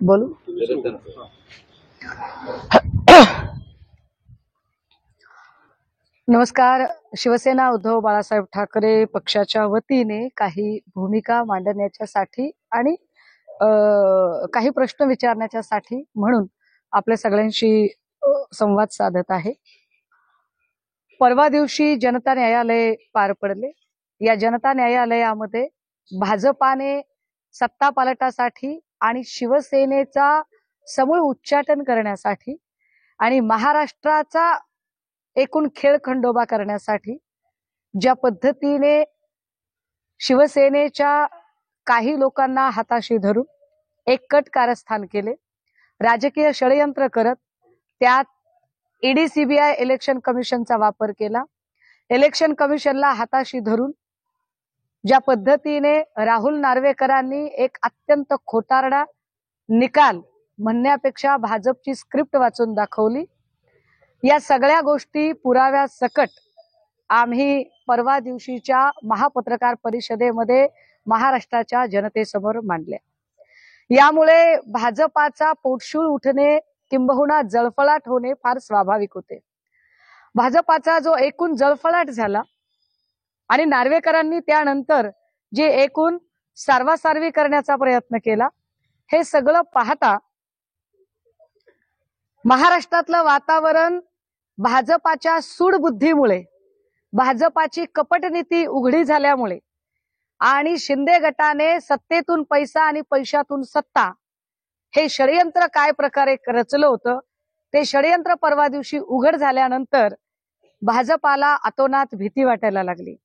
बोलू. नमस्कार. शिवसेना उद्धव बाळासाहेब ठाकरे पक्षाच्या वतीने काही भूमिका मांडण्याच्यासाठी आणि काही प्रश्न विचारण्याच्यासाठी म्हणून आपल्या सगळ्यांशी संवाद साधत आहे. परवा दिवशी जनता न्यायालय पार पडले. या जनता न्यायालयामध्ये भाजपाने सत्ता पालटासाठी आणि शिवसेनेचा समूळ उच्चाटन करण्यासाठी आणि महाराष्ट्राचा एकूण खेळखंडोबा करण्यासाठी ज्या पद्धतीने शिवसेनेच्या काही लोकांना हाताशी धरून एककट कारस्थान केले, राजकीय षडयंत्र करत त्यात ईडी सीबीआय इलेक्शन कमिशनचा वापर केला, इलेक्शन कमिशनला हाताशी धरून ज्या पद्धतीने राहुल नार्वेकरांनी एक अत्यंत खोटारडा निकाल म्हणण्यापेक्षा भाजपची स्क्रिप्ट वाचून दाखवली, या सगळ्या गोष्टी पुराव्या सकट आम्ही परवा दिवशीच्या महापत्रकार परिषदेमध्ये महाराष्ट्राच्या जनतेसमोर मांडल्या. यामुळे भाजपाचा पोटशूळ उठणे किंबहुना जळफळाट होणे फार स्वाभाविक होते. भाजपाचा जो एकूण जळफळाट झाला आणि नार्वेकरांनी त्यानंतर जे एकूण सारवासारवी करण्याचा प्रयत्न केला, हे सगळं पाहता महाराष्ट्रातलं वातावरण भाजपाच्या सूडबुद्धीमुळे, भाजपाची कपटनीती उघडी झाल्यामुळे आणि शिंदे गटाने सत्तेतून पैसा आणि पैशातून सत्ता हे षडयंत्र काय प्रकारे रचलं होतं, ते षडयंत्र परवा दिवशी उघड झाल्यानंतर भाजपाला अतोनात भीती वाटायला लागली.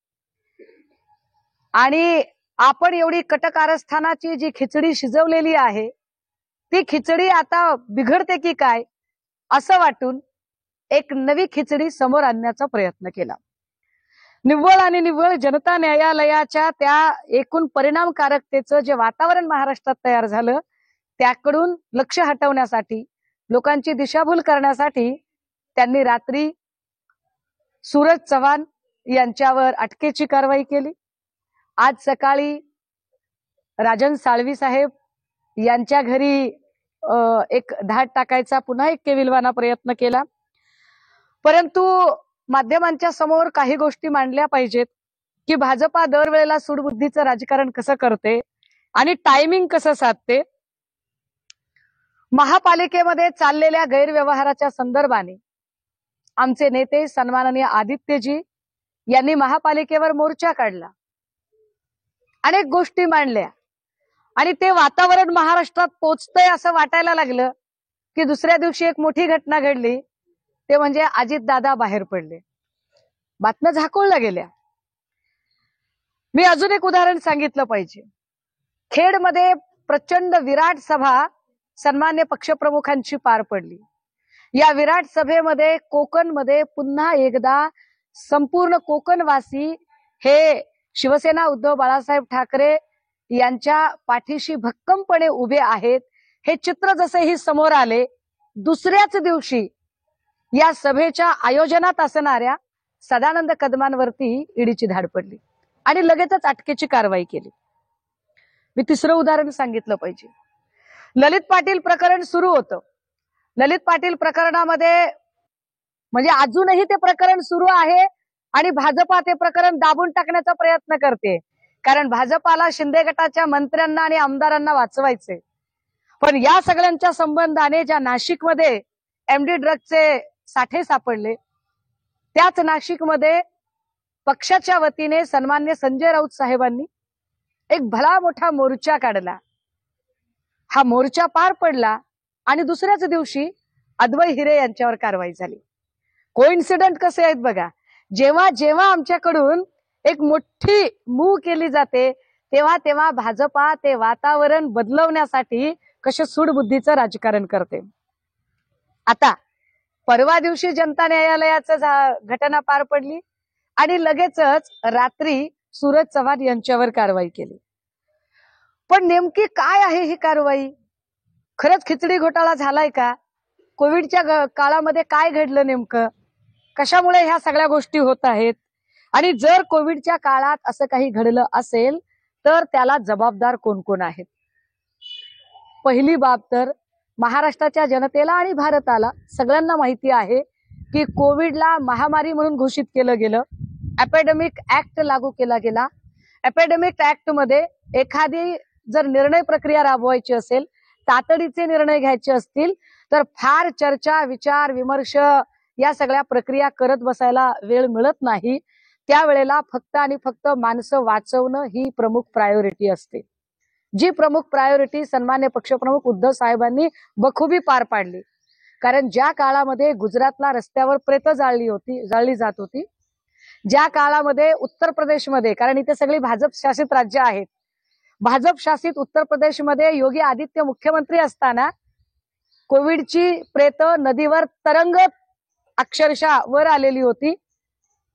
आणि आपण एवढी कटकारस्थानाची जी खिचडी शिजवलेली आहे, ती खिचडी आता बिघडते की काय असं वाटून एक नवी खिचडी समोर आणण्याचा प्रयत्न केला. निव्वळ आणि निव्वळ जनता न्यायालयाच्या त्या एकूण परिणामकारकतेचं जे वातावरण महाराष्ट्रात तयार झालं, त्याकडून लक्ष हटवण्यासाठी, लोकांची दिशाभूल करण्यासाठी त्यांनी रात्री सूरज चव्हाण यांच्यावर अटकेची कारवाई केली. आज सकाळी राजन साळवी साहेब यांच्या घरी एक धाड टाकायचा पुन्हा एक केविलवाना प्रयत्न केला. परंतु माध्यमांच्या समोर काही गोष्टी मांडल्या पाहिजेत की भाजपा दरवेळेला सूडबुद्धीचं राजकारण कसं करते आणि टायमिंग कसं साधते. महापालिकेमध्ये चाललेल्या गैरव्यवहाराच्या संदर्भाने आमचे नेते सन्माननीय आदित्यजी यांनी महापालिकेवर मोर्चा काढला, अनेक गोष्टी मांडल्या आणि ते वातावरण महाराष्ट्रात पोचतंय असं वाटायला लागलं की दुसऱ्या दिवशी एक मोठी घटना घडली, ते म्हणजे अजितदादा बाहेर पडले, बातम्या झाकोळल्या गेल्या. मी अजून एक उदाहरण सांगितलं पाहिजे. खेडमध्ये प्रचंड विराट सभा सन्मान्य पक्षप्रमुखांची पार पडली. या विराट सभेमध्ये कोकणमध्ये पुन्हा एकदा संपूर्ण कोकणवासी हे शिवसेना उद्धव बाळासाहेब ठाकरे यांच्या पाठीशी भक्कमपणे उभे आहेत हे चित्र जसेही समोर आले, दुसऱ्याच दिवशी या सभेच्या आयोजनात असणाऱ्या सदानंद कदमांवरती ईडीची धाड पडली आणि लगेचच अटकेची कारवाई केली. मी तिसरं उदाहरण सांगितलं पाहिजे. ललित पाटील प्रकरण सुरू होतं. ललित पाटील प्रकरणामध्ये म्हणजे अजूनही ते प्रकरण सुरू आहे आणि भाजपा ते प्रकरण दाबून टाकण्याचा प्रयत्न करते, कारण भाजपाला शिंदे गटाच्या मंत्र्यांना आणि आमदारांना वाचवायचे. पण या सगळ्यांच्या संबंधाने ज्या नाशिकमध्ये एमडी ड्रगचे साठे सापडले, त्याच नाशिकमध्ये पक्षाच्या वतीने सन्मान्य संजय राऊत साहेबांनी एक भला मोठा मोर्चा काढला. हा मोर्चा पार पडला आणि दुसऱ्याच दिवशी अद्वै हिरे यांच्यावर कारवाई झाली. कोइन्सिडेंट कसे आहेत बघा. जेव्हा जेव्हा आमच्याकडून एक मोठी मूव केली जाते तेव्हा तेव्हा भाजपा ते वातावरण बदलवण्यासाठी कसे सूडबुद्धीचं राजकारण करते. आता परवा दिवशी जनता न्यायालयाचं घटना पार पडली आणि लगेचच रात्री सूरज चव्हाण यांच्यावर कारवाई केली. पण नेमकी काय आहे ही कारवाई? खरंच खिचडी घोटाळा झालाय का? कोविडच्या काळामध्ये काय घडलं नेमकं? कशामुळे ह्या सगळ्या गोष्टी होत आहेत? आणि जर कोविडच्या काळात असं काही घडलं असेल तर त्याला जबाबदार कोण कोण आहेत? पहिली बाब तर महाराष्ट्राच्या जनतेला आणि भारताला सगळ्यांना माहिती आहे की कोविडला महामारी म्हणून घोषित केलं गेलं. एपिडेमिक ऍक्ट लागू केला गेला. एपिडेमिक ऍक्ट मध्ये एखादी जर निर्णय प्रक्रिया राबवायची असेल, तातडीचे निर्णय घ्यायचे असतील तर फार चर्चा, विचार, विमर्श या सगळ्या प्रक्रिया करत बसायला वेळ मिळत नाही. त्यावेळेला फक्त आणि फक्त माणसं वाचवणं ही प्रमुख प्रायोरिटी असते. जी प्रमुख प्रायोरिटी सन्मान्य पक्षप्रमुख उद्धव साहेबांनी बखुबी पार पाडली. कारण ज्या काळामध्ये गुजरातला रस्त्यावर प्रेतं जाळली जात होती, ज्या काळामध्ये उत्तर प्रदेशमध्ये, कारण इथे सगळी भाजप शासित राज्य आहेत, भाजप शासित उत्तर प्रदेशमध्ये योगी आदित्य मुख्यमंत्री असताना कोविडची प्रेतं नदीवर तरंगत अक्षरशः वर आलेली होती.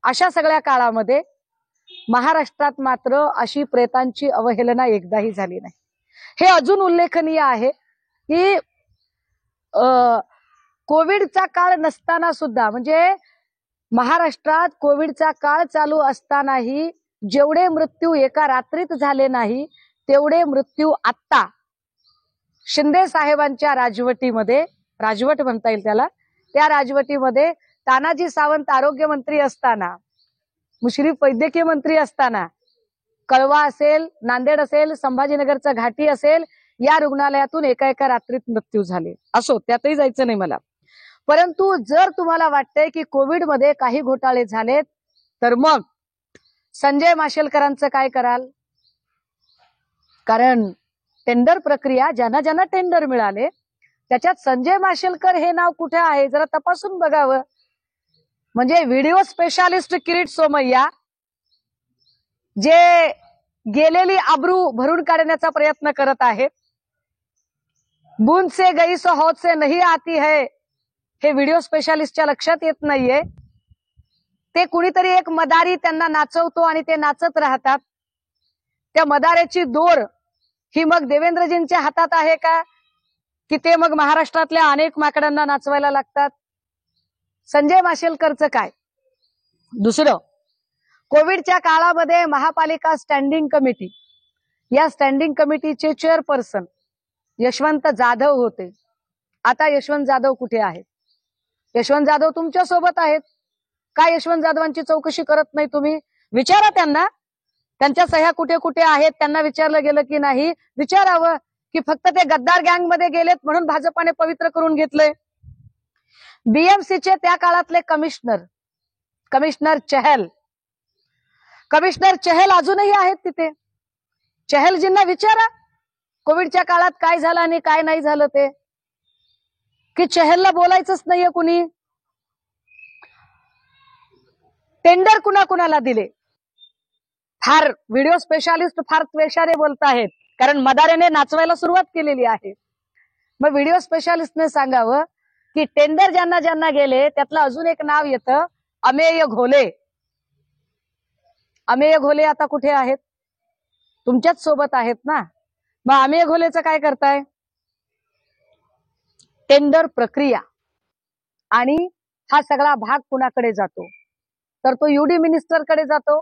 अशा सगळ्या काळामध्ये महाराष्ट्रात मात्र अशी प्रेतांची अवहेलना एकदाही झाली नाही. हे अजून उल्लेखनीय आहे की कोविडचा काळ नसताना सुद्धा, म्हणजे महाराष्ट्रात कोविडचा काळ चालू असतानाही जेवढे मृत्यू एका रात्रीत झाले नाही तेवढे मृत्यू आत्ता शिंदे साहेबांच्या राजवटीमध्ये, राजवट म्हणता येईल त्याला, त्या राजवटीमध्ये तानाजी सावंत आरोग्य मंत्री असताना, मुश्रीफ वैद्यकीय मंत्री असताना, कळवा असेल, नांदेड असेल, संभाजीनगरचा घाटी असेल, या रुग्णालयातून एका एका रात्रीत मृत्यू झाले. असो, त्यातही जायचं नाही मला. परंतु जर तुम्हाला वाटतंय की कोविडमध्ये काही घोटाळे झालेत तर मग संजय माशेलकरांचं काय कराल? कारण टेंडर प्रक्रिया, ज्यांना ज्यांना टेंडर मिळाले त्याच्यात संजय माशेलकर हे नाव कुठे आहे जरा तपासून बघावं. म्हणजे व्हिडिओ स्पेशालिस्ट किरीट सोमय्या जे गेलेली आबरू भरून काढण्याचा प्रयत्न करत आहेत. बूंद से गई सो हौद से नहीं आती है हे व्हिडिओ स्पेशालिस्टच्या लक्षात येत नाहीये. ते कुणीतरी एक मदारी त्यांना नाचवतो आणि ते नाचत राहतात. त्या मदारेची दोर ही मग देवेंद्रजींच्या हातात आहे का, की ते मग महाराष्ट्रातल्या अनेक माकडांना नाचवायला लागतात? संजय माशेलकरचं काय? दुसरं, कोविडच्या काळामध्ये महापालिका स्टँडिंग कमिटी, या स्टँडिंग कमिटीचे चेअरपर्सन यशवंत जाधव होते. आता यशवंत जाधव कुठे आहेत? यशवंत जाधव तुमच्या सोबत आहेत. काय यशवंत जाधवांची चौकशी करत नाही तुम्ही? विचारा त्यांना, त्यांच्या सह्या कुठे कुठे आहेत. त्यांना विचारलं गेलं की नाही? विचारावं की फक्त ते गद्दार गँग मध्ये गेलेत म्हणून भाजपाने पवित्र करून घेतलंय. बीएमसीचे त्या काळातले कमिशनर चहल अजूनही आहेत तिथे. चहलजींना विचारा कोविडच्या काळात काय झालं आणि काय नाही झालं ते, की चहलला बोलायचंच नाहीये कुणी. टेंडर कुणाकुणाला दिले? फार व्हिडिओ स्पेशालिस्ट फार त्वेषाने बोलत आहेत, कारण मदारेने नाचवायला सुरुवात केलेली आहे. मग व्हिडिओ स्पेशालिस्टने सांगावं की टेंडर ज्यांना ज्यांना गेले त्यातलं अजून एक नाव येतं, अमेय घोले. अमेय घोले आता कुठे आहेत? तुमच्याच सोबत आहेत ना. मग अमेय घोलेचं काय करताय? टेंडर प्रक्रिया आणि हा सगळा भाग कुणाकडे जातो? तर तो यूडी मिनिस्टर कडे जातो,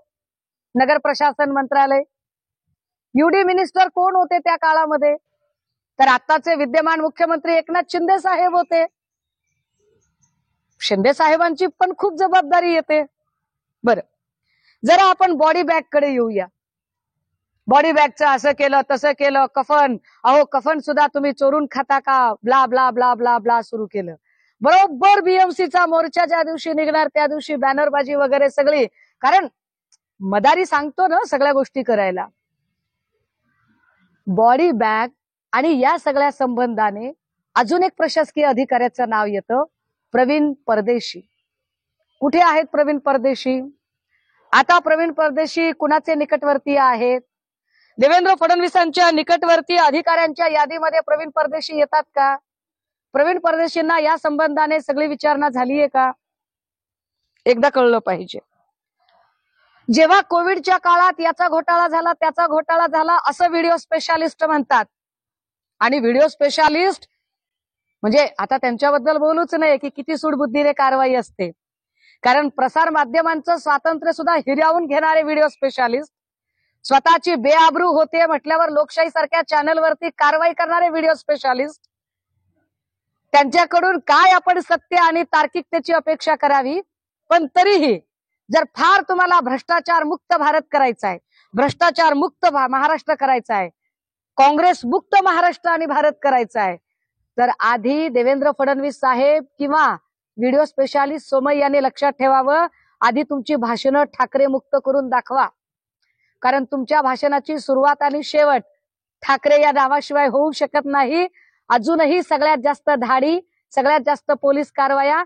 नगर प्रशासन मंत्रालय. यूडी मिनिस्टर कोण होते त्या काळामध्ये? तर आताचे विद्यमान मुख्यमंत्री एकनाथ शिंदे साहेब होते. शिंदे साहेबांची पण खूप जबाबदारी येते. बरं, जरा आपण बॉडी बॅग कडे येऊया. बॉडी बॅगचं असं केलं तसं केलं, कफन, अहो कफन सुद्धा तुम्ही चोरून खाता का, blah blah blah blah blah सुरू केलं. बरोबर बीएमसीचा मोर्चा ज्या दिवशी निघणार त्या दिवशी बॅनरबाजी वगैरे सगळी, कारण मदारी सांगतो ना सगळ्या गोष्टी करायला. बॉडी बॅग आणि या सगळ्या संबंधाने अजून एक प्रशासकीय अधिकाऱ्याचं नाव येतं, प्रवीण परदेशी. कुठे आहेत प्रवीण परदेशी? आता प्रवीण परदेशी कुणाचे निकटवर्तीय आहेत? देवेंद्र फडणवीसांच्या निकटवर्तीय अधिकाऱ्यांच्या यादीमध्ये प्रवीण परदेशी येतात का? प्रवीण परदेशींना या संबंधाने सगळी विचारणा झालीये का? एकदा कळलं पाहिजे. जेव्हा कोविडच्या काळात याचा घोटाळा झाला त्याचा घोटाळा झाला असं व्हिडिओ स्पेशालिस्ट म्हणतात, आणि व्हिडिओ स्पेशालिस्ट म्हणजे आता त्यांच्याबद्दल बोलूच नाही की किती सूडबुद्धीने कारवाई असते. कारण प्रसार माध्यमांचं स्वातंत्र्य सुद्धा हिरावून घेणारे व्हिडिओ स्पेशालिस्ट, स्वतःची बेआबरू होते म्हटल्यावर लोकशाही सारख्या चॅनलवरती कारवाई करणारे व्हिडिओ स्पेशालिस्ट, त्यांच्याकडून काय आपण सत्य आणि तार्किकतेची अपेक्षा करावी. पण तरीही जर फार तुम्हाला भ्रष्टाचार मुक्त भारत करायचा आहे, भ्रष्टाचार मुक्त महाराष्ट्र करायचा आहे, काँग्रेस मुक्त महाराष्ट्र आणि भारत करायचा आहे, तर आधी देवेंद्र फडणवीस साहेब किंवा व्हिडिओ स्पेशालिस्ट सोमय्या यांनी लक्षात ठेवावं, आधी तुमची भाषणं ठाकरे मुक्त करून दाखवा. कारण तुमच्या भाषणाची सुरुवात आणि शेवट ठाकरे या नावाशिवाय होऊ शकत नाही. अजूनही सगळ्यात जास्त धाडी, सगळ्यात जास्त पोलीस कारवाया,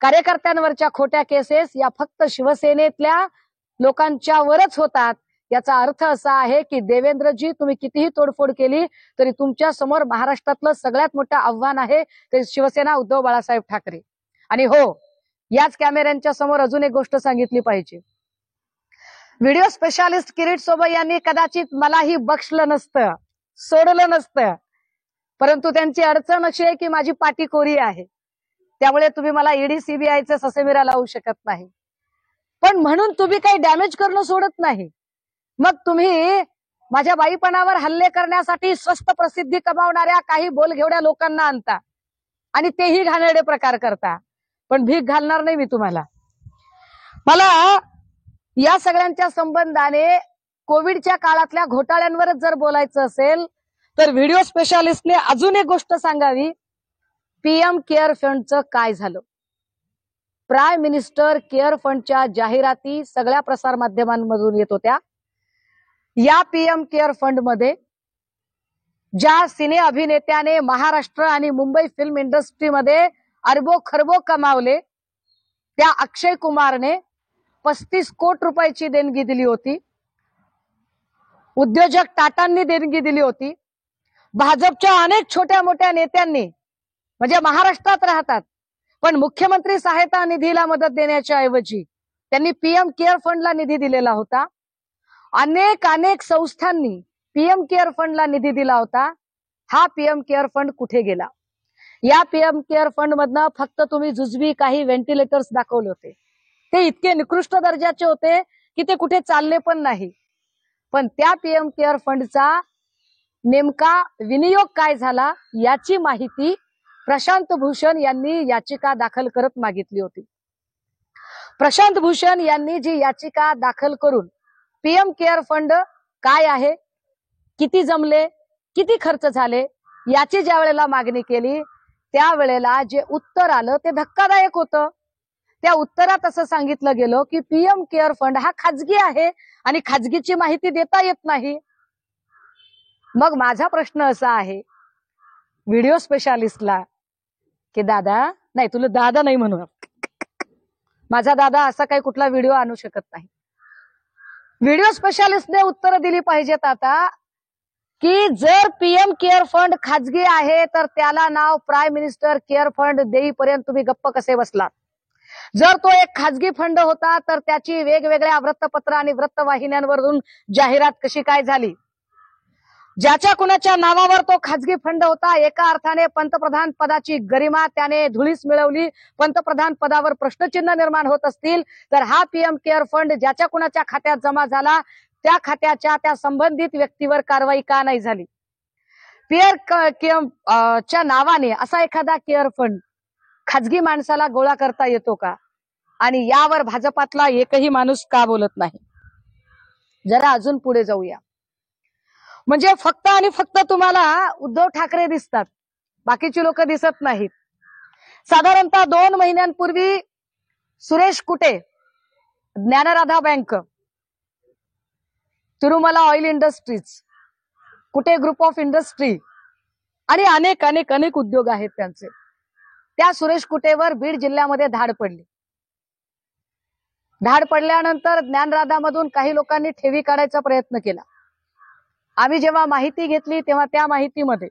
कार्यकर्त्यांवरच्या खोट्या केसेस या फक्त शिवसेनेतल्या लोकांच्यावरच होतात. याचा अर्थ असा आहे की देवेंद्रजी, तुम्ही कितीही तोडफोड केली तरी तुमच्या समोर महाराष्ट्रातलं सगळ्यात मोठं आव्हान आहे ते शिवसेना उद्धव बाळासाहेब ठाकरे. आणि हो, याच कॅमेऱ्यांच्या समोर अजून एक गोष्ट सांगितली पाहिजे. व्हिडिओ स्पेशालिस्ट किरीट सोमय्या यांनी कदाचित मलाही बक्षलं नसतं, सोडलं नसतं, परंतु त्यांची अडचण अशी आहे की माझी पाटी कोरी आहे, त्यामुळे तुम्ही मला ईडी सीबीआयचे ससेमिरा लावू शकत नाही. पण म्हणून तुम्ही काही डॅमेज करणं सोडत नाही. मग तुम्ही माझ्या बाईपणावर हल्ले करण्यासाठी स्वस्त प्रसिद्धी कमावणाऱ्या काही बोलघेवड्या लोकांना आणता आणि तेही घाणेरडे प्रकार करता. पण भीक घालणार नाही मी तुम्हाला. मला या सगळ्यांच्या संबंधाने कोविडच्या काळातल्या घोटाळ्यांवरच जर बोलायचं असेल तर व्हिडिओ स्पेशालिस्टने अजून एक गोष्ट सांगावी. पीएम केअर फंडचं काय झालं? प्राईम मिनिस्टर केअर फंडच्या जाहिराती सगळ्या प्रसार माध्यमांमधून येत होत्या. या पीएम केअर फंड मध्ये ज्या सिने अभिनेत्याने महाराष्ट्र आणि मुंबई फिल्म इंडस्ट्रीमध्ये अरबो खरबो कमावले, त्या अक्षय कुमारने 35 कोटी रुपयाची देणगी दिली होती. उद्योजक टाटांनी देणगी दिली होती. भाजपच्या अनेक छोट्या मोठ्या नेत्यांनी, म्हणजे महाराष्ट्रात राहतात पण मुख्यमंत्री सहायता निधीला मदत देण्याच्या ऐवजी त्यांनी पीएम केअर फंडला निधी दिलेला होता. अनेक संस्थांनी पीएम केअर फंडला निधी दिला होता. हा पीएम केअर फंड कुठे गेला? या पीएम केअर फंड मधनं फक्त तुम्ही जुजबी काही व्हेंटिलेटर्स दाखवले होते. ते इतके निकृष्ट दर्जाचे होते की ते कुठे चालले पण नाही. पण त्या पीएम केअर फंडचा नेमका विनियोग काय झाला याची माहिती प्रशांत भूषण यांनी याचिका दाखल करत मागितली होती. प्रशांत भूषण यांनी जी याचिका दाखल करून पीएम केअर फंड काय आहे, किती जमले, किती खर्च झाले याची ज्या वेळेला मागणी केली त्यावेळेला जे उत्तर आलं ते धक्कादायक होतं. त्या उत्तरात असं सांगितलं गेलं की पीएम केअर फंड हा खाजगी आहे आणि खाजगीची माहिती देता येत नाही. मग माझा प्रश्न असा आहे व्हिडिओ स्पेशालिस्टला की दादा, नाही तुला दादा नाही म्हणू, माझा दादा असा काही कुठला व्हिडिओ आणू शकत नाही. व्हिडिओ स्पेशालिस्टने उत्तर दिली पाहिजेत आता की जर पीएम केअर फंड खाजगी आहे तर त्याला नाव प्राईम मिनिस्टर केअर फंड देईपर्यंत तुम्ही गप्प कसे बसलात? जर तो एक खाजगी फंड होता तर त्याची वेगवेगळ्या वृत्तपत्र आणि वृत्तवाहिन्यांवरून जाहिरात कशी काय झाली? ज्याच्या कुणाच्या नावावर तो खाजगी फंड होता, एका अर्थाने पंतप्रधान पदाची गरिमा त्याने धुळीस मिळवली, पंतप्रधान पदावर प्रश्नचिन्ह निर्माण होत असतील तर हा पीएम केअर फंड ज्याच्या कुणाच्या खात्यात जमा झाला त्या खात्याच्या त्या संबंधित व्यक्तीवर कारवाई का नाही झाली? च्या नावाने असा एखादा केअर फंड खाजगी माणसाला गोळा करता येतो का? आणि यावर भाजपातला एकही माणूस का बोलत नाही? जरा अजून पुढे जाऊया. म्हणजे फक्त आणि फक्त तुम्हाला उद्धव ठाकरे दिसतात, बाकीची लोक दिसत नाहीत. साधारणतः 2 महिन्यांपूर्वी Suresh Kute, Dnyanradha bank, Tirumala oil industries, Kute group of industry आणि अनेक उद्योग आहेत त्यांचे, त्या सुरेश कुटेवर बीड जिल्ह्यामध्ये धाड पडली. धाड पडल्यानंतर ज्ञानराधामधून काही लोकांनी ठेवी काढायचा प्रयत्न केला. आम्ही जेव्हा माहिती घेतली तेव्हा त्या माहितीमध्ये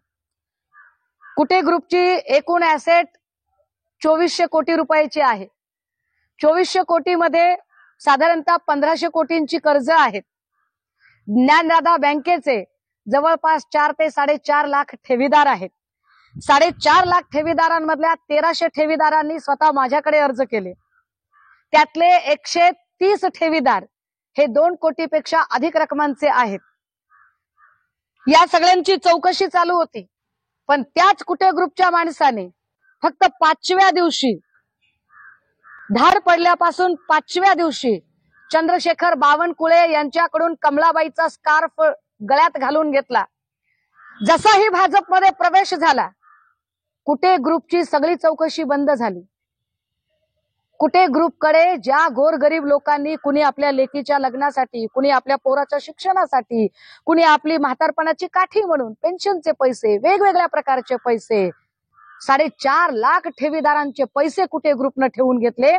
कुटे ग्रुपची एकूण ऍसेट 2400 कोटी रुपयाची आहे. 2400 कोटीमध्ये साधारणतः 1500 कोटींची कर्ज आहेत. ज्ञानराधा बँकेचे जवळपास 4 ते 4.5 लाख ठेवीदार आहेत. 4.5 लाख ठेवीदारांमधल्या 1300 ठेवीदारांनी स्वतः माझ्याकडे अर्ज केले त्यातले 130 ठेवीदार हे 2 कोटीपेक्षा अधिक रकमांचे आहेत. या सगळ्यांची चौकशी चालू होती. पण त्याच कुटे ग्रुपच्या माणसाने फक्त 5व्या दिवशी, धाड पडल्यापासून 5व्या दिवशी चंद्रशेखर बावनकुळे यांच्याकडून कमलाबाईचा स्कार्फ गळ्यात घालून घेतला. जसाही भाजपमध्ये प्रवेश झाला, कुटे ग्रुपची सगळी चौकशी बंद झाली. कुटे ग्रुपकडे ज्या गोरगरीब लोकांनी, कुणी आपल्या लेकीच्या लग्नासाठी, कुणी आपल्या पोराच्या शिक्षणासाठी, कुणी आपली म्हातारपणाची काठी म्हणून पेन्शनचे पैसे, वेगवेगळ्या प्रकारचे पैसे, 4.5 लाख ठेवीदारांचे पैसे कुटे ग्रुपनं ठेवून घेतले.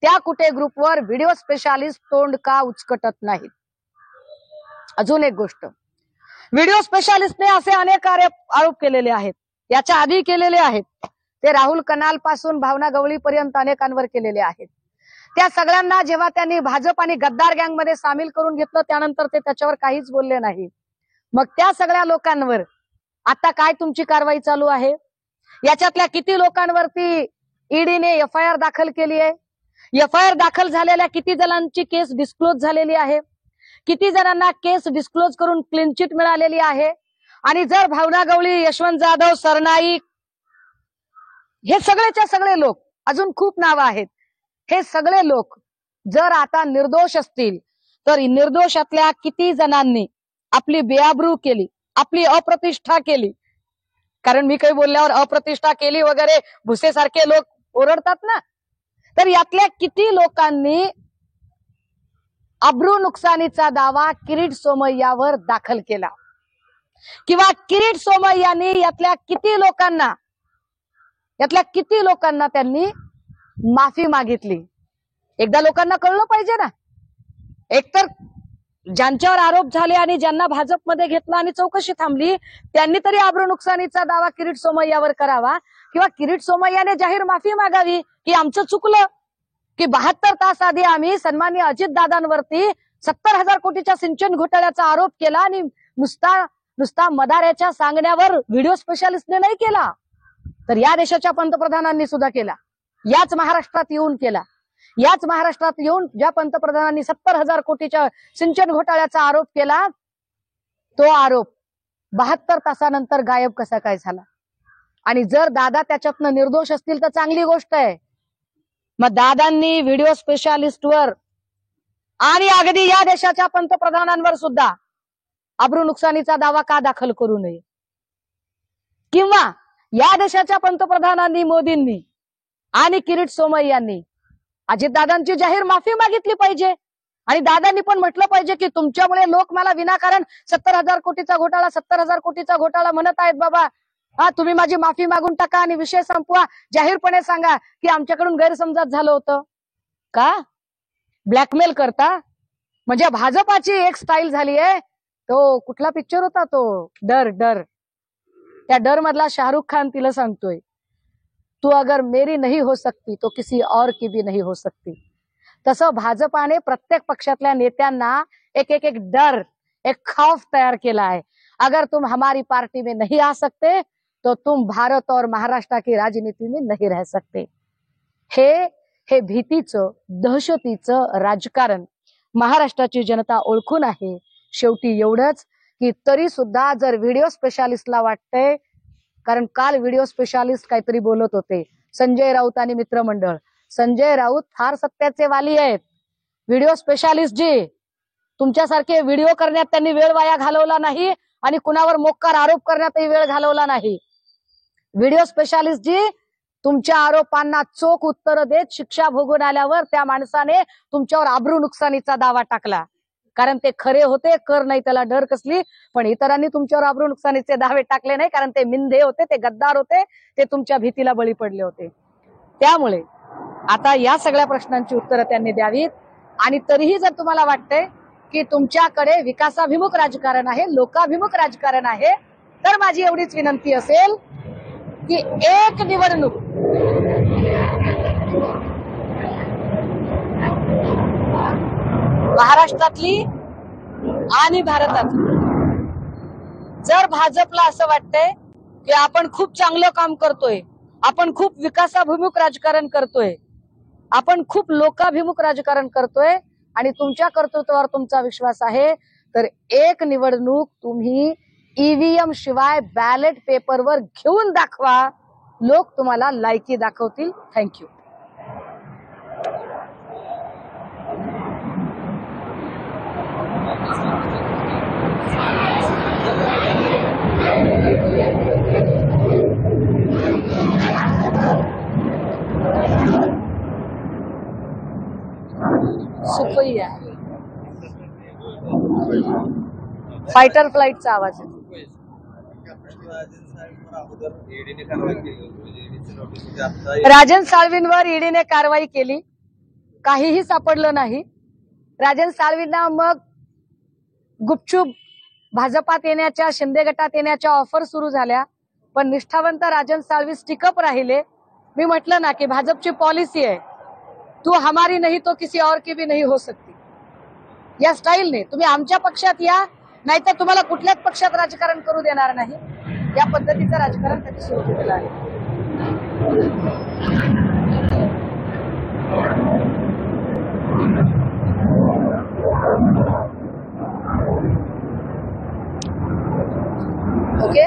त्या कुटे ग्रुपवर व्हिडिओ स्पेशालिस्ट तोंड का उचकटत नाहीत? अजून एक गोष्ट, व्हिडिओ स्पेशालिस्टने असे अनेक आरोप केलेले आहेत, याच्या आधी केलेले आहेत. ते राहुल कनाल पासून भावना गवळी पर्यंत अनेकांवर केलेले आहेत. त्या सगळ्यांना जेव्हा त्यांनी भाजप आणि गद्दार गँगमध्ये सामील करून घेतलं, त्यानंतर ते त्याच्यावर काहीच बोलले नाही. मग त्या सगळ्या लोकांवर आता काय तुमची कारवाई चालू आहे? याच्यातल्या किती लोकांवरती ईडीने एफआयआर दाखल केली आहे? एफआयआर दाखल झालेल्या किती जणांची केस डिस्क्लोज झालेली आहे? किती जणांना केस डिस्क्लोज करून क्लीन चिट मिळालेली आहे? आणि जर भावना गवळी, यशवंत जाधव, सरनाईक, हे सगळेच्या सगळे लोक, अजून खूप नावं आहेत, हे सगळे लोक जर आता निर्दोष असतील, तर निर्दोषातल्या किती जणांनी आपली बेआबरू केली, आपली अप्रतिष्ठा केली? कारण मी काही बोलल्यावर अप्रतिष्ठा केली वगैरे भुसेसारखे लोक ओरडतात ना. तर यातल्या किती लोकांनी अब्रू नुकसानीचा दावा किरीट सोमय्यावर दाखल केला? किंवा किरीट सोमय्यानी यातल्या किती लोकांना त्यांनी माफी मागितली? एकदा लोकांना कळलं पाहिजे ना. एकतर ज्यांच्यावर आरोप झाले आणि ज्यांना भाजपमध्ये घेतलं आणि चौकशी थांबली, त्यांनी तरी अब्रू नुकसानीचा दावा किरीट सोमय्यावर करावा, किंवा किरीट सोमय्याने जाहीर माफी मागावी की आमचं चुकलं, की 72 तास आधी आम्ही सन्माननीय अजितदादांवरती 70,000 कोटीच्या सिंचन घोटाळ्याचा आरोप केला आणि नुसता मदाऱ्याच्या सांगण्यावर व्हिडिओ स्पेशालिस्टने नाही केला, तर या देशाच्या पंतप्रधानांनी सुद्धा केला. याच महाराष्ट्रात येऊन केला. याच महाराष्ट्रात येऊन ज्या पंतप्रधानांनी 70,000 कोटीच्या सिंचन घोटाळ्याचा आरोप केला, तो आरोप 72 तासानंतर गायब कसा काय झाला? आणि जर दादा त्याच्यातनं निर्दोष असतील तर चांगली गोष्ट आहे. मग दादांनी व्हिडिओ स्पेशालिस्टवर आणि अगदी या देशाच्या पंतप्रधानांवर सुद्धा अब्रू नुकसानीचा दावा का दाखल करू नये? किंवा या देशाच्या पंतप्रधानांनी, मोदींनी आणि किरीट सोमय्यांनी अजितदादांची जाहीर माफी मागितली पाहिजे. आणि दादांनी पण म्हटलं पाहिजे की तुमच्यामुळे लोक मला विनाकारण 70,000 कोटीचा घोटाळा म्हणत आहेत बाबा. तुम्ही माझी माफी मागून टाका आणि विषय संपवा. जाहीरपणे सांगा की आमच्याकडून गैरसमजात झालं होतं. का ब्लॅकमेल करता? म्हणजे भाजपाची एक स्टाईल झाली आहे. तो कुठला पिक्चर होता तो, डर. त्या डर मधला शाहरुख खान तिला सांगतोय, तू अगर मेरी नहीं हो सकती तो किसी और की भी नहीं हो सकती. तसं भाजपाने प्रत्येक पक्षातल्या नेत्यांना एक डर, एक खौफ तयार केला आहे. अगर तुम हमारी पार्टी में नहीं आ सकते तो तुम भारत और महाराष्ट्र की राजनीति में नहीं रह सकते. हे भीतीचं, दहशतीचं राजकारण महाराष्ट्राची जनता ओळखून आहे. शेवटी एवढंच की तरी सुद्धा जर व्हिडिओ स्पेशालिस्टला वाटतंय, कारण काल व्हिडिओ स्पेशालिस्ट काहीतरी बोलत होते, संजय राऊत आणि मित्रमंडळ. संजय राऊत फार सत्याचे वाली आहेत. व्हिडिओ स्पेशालिस्ट जी, तुमच्यासारखे व्हिडिओ करण्यात त्यांनी वेळ वाया घालवला नाही आणि कुणावर मोक्कार आरोप करण्यातही वेळ घालवला नाही. व्हिडिओ स्पेशालिस्ट जी तुमच्या आरोपांना चोख उत्तर देत शिक्षा भोगून आल्यावर त्या माणसाने तुमच्यावर अब्रू नुकसानीचा दावा टाकला. कारण ते खरे होते, कर नाही त्याला डर कसली. पण इतरांनी तुमच्यावर अब्रू नुकसानीचे दावे टाकले नाही, कारण ते मिंधे होते, ते गद्दार होते, ते तुमच्या भीतीला बळी पडले होते. त्यामुळे आता या सगळ्या प्रश्नांची उत्तरं त्यांनी द्यावीत. आणि तरीही जर तुम्हाला वाटतंय की तुमच्याकडे विकासाभिमुख राजकारण आहे, लोकाभिमुख राजकारण आहे, तर माझी एवढीच विनंती असेल की एक निवडणूक महाराष्ट्रातली आणि भारतातली, जर भाजपला असं वाटतंय की आपण खूप चांगलं काम करतोय, आपण खूप विकासाभिमुख राजकारण करतोय, आपण खूप लोकाभिमुख राजकारण करतोय आणि तुमच्या कर्तृत्वावर तुमचा विश्वास आहे, तर एक निवडणूक तुम्ही ईव्हीएम शिवाय बॅलेट पेपरवर घेऊन दाखवा, लोक तुम्हाला लायकी दाखवतील. थँक्यू. सुखोई आहे, फायटर फ्लाईटचा आवाज आहे. राजन साळवींवर ईडीने कारवाई केली, काहीही सापडलं नाही. राजन साळवींना मग गुपचूप भाजपात येण्याच्या, शिंदे गटात येण्याच्या ऑफर सुरू झाल्या, पण निष्ठावंत राजन साळवी स्टिकअप राहिले. मी म्हटलं ना की भाजपची पॉलिसी आहे, तू हमारी नहीं तो किसी और की भी नहीं हो सकती. या स्टाईलने तुम्ही आमच्या पक्षात या, नाहीतर तुम्हाला कुठल्याच पक्षात राजकारण करू देणार नाही. या पद्धतीचं राजकारण त्यांनी सुरू केलेलं आहे. ओके,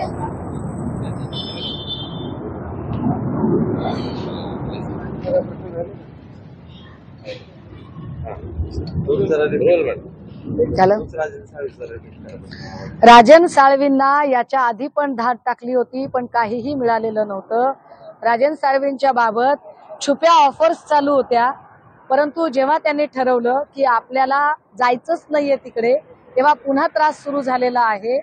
राजन साळवींना याच्या आधी पण धाड टाकली होती, पण काहीही मिळालेलं नव्हतं. राजन साळवींच्या बाबत छुप्या ऑफर्स चालू होत्या, परंतु जेव्हा त्यांनी ठरवलं की आपल्याला जायचंच नाहीये तिकडे, तेव्हा पुन्हा त्रास सुरू झालेला आहे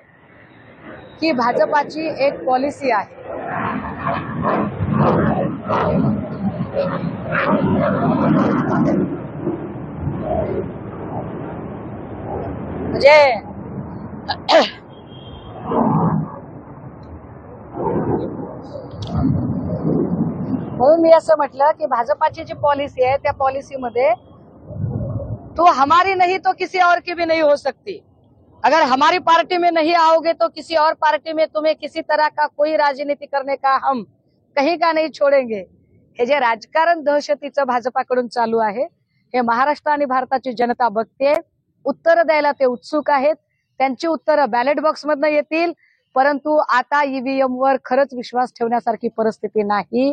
की भाजपाची एक पॉलिसी आहे. म्हणजे म्हणून मी असं म्हटलं की भाजपाची जी पॉलिसी आहे त्या पॉलिसीमध्ये तो हमारी नहीं तो किसी और की भी नहीं हो सकती. अगर हमारी पार्टी में नहीं आओगे तो किसी और पार्टी में तुम्हें किसी तरह का कोई राजनीति करने का हम कहीं का नहीं छोडेंगे. हे जे राजकारण दहशतीचं भाजपाकडून चालू आहे, हे महाराष्ट्र आणि भारताची जनता बघते. उत्तर द्यायला ते उत्सुक आहेत. त्यांची उत्तरं बॅलेट बॉक्समधनं येतील, परंतु आता ईव्हीएम वर खरंच विश्वास ठेवण्यासारखी परिस्थिती नाही.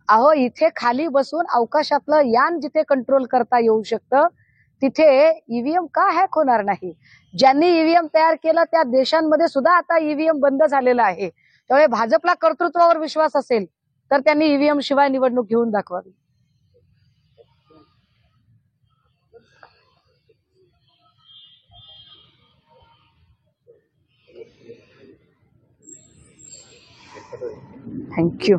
अहो, इथे खाली बसून अवकाशातलं यान जिथे कंट्रोल करता येऊ शकतं, तिथे ईव्हीएम का हॅक होणार नाही. ज्यांनी ईव्हीएम तयार केलं त्या देशांमध्ये सुद्धा आता ईव्हीएम बंद झालेला आहे. त्यामुळे भाजपला कर्तृत्वावर विश्वास असेल तर त्यांनी ईव्हीएम शिवाय निवडणूक घेऊन दाखवावी. थँक्यू.